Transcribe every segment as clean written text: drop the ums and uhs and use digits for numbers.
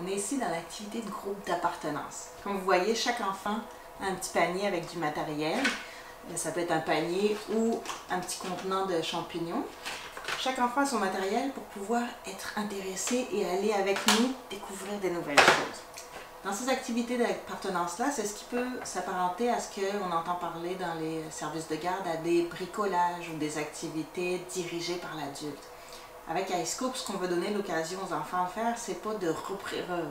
On est ici dans l'activité de groupe d'appartenance. Comme vous voyez, chaque enfant a un petit panier avec du matériel. Ça peut être un panier ou un petit contenant de champignons. Chaque enfant a son matériel pour pouvoir être intéressé et aller avec nous découvrir des nouvelles choses. Dans ces activités d'appartenance-là, c'est ce qui peut s'apparenter à ce qu'on entend parler dans les services de garde, à des bricolages ou des activités dirigées par l'adulte. Avec iScoop, ce qu'on veut donner l'occasion aux enfants de faire, c'est pas de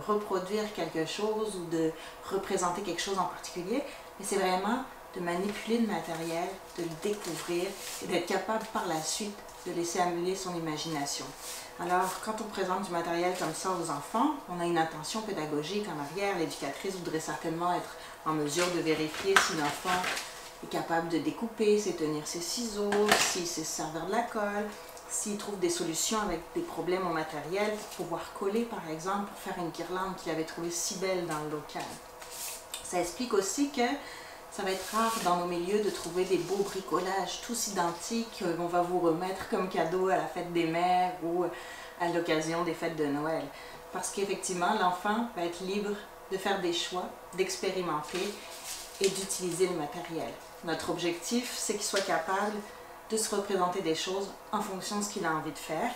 reproduire quelque chose ou de représenter quelque chose en particulier, mais c'est vraiment de manipuler le matériel, de le découvrir et d'être capable par la suite de laisser amuler son imagination. Alors, quand on présente du matériel comme ça aux enfants, on a une intention pédagogique en arrière. L'éducatrice voudrait certainement être en mesure de vérifier si l'enfant est capable de découper, sait tenir ses ciseaux, s'il sait se servir de la colle, s'il trouve des solutions avec des problèmes au matériel pour pouvoir coller, par exemple, pour faire une guirlande qu'il avait trouvée si belle dans le local. Ça explique aussi que ça va être rare dans nos milieux de trouver des beaux bricolages tous identiques qu'on va vous remettre comme cadeau à la fête des mères ou à l'occasion des fêtes de Noël. Parce qu'effectivement, l'enfant va être libre de faire des choix, d'expérimenter et d'utiliser le matériel. Notre objectif, c'est qu'il soit capable de se représenter des choses en fonction de ce qu'il a envie de faire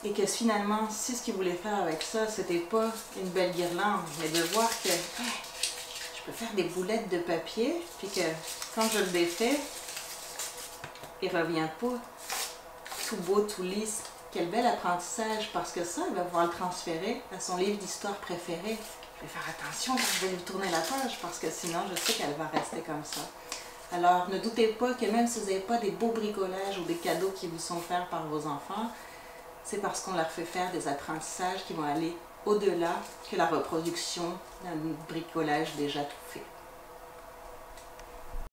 et que finalement, si ce qu'il voulait faire avec ça, c'était pas une belle guirlande, mais de voir que je peux faire des boulettes de papier, puis que quand je le défais, il revient pas tout beau, tout lisse. Quel bel apprentissage, parce que ça, il va pouvoir le transférer à son livre d'histoire préféré. Je vais faire attention quand je vais lui tourner la page, parce que sinon, je sais qu'elle va rester comme ça. Alors, ne doutez pas que même si vous n'avez pas des beaux bricolages ou des cadeaux qui vous sont offerts par vos enfants, c'est parce qu'on leur fait faire des apprentissages qui vont aller au-delà que la reproduction d'un bricolage déjà tout fait.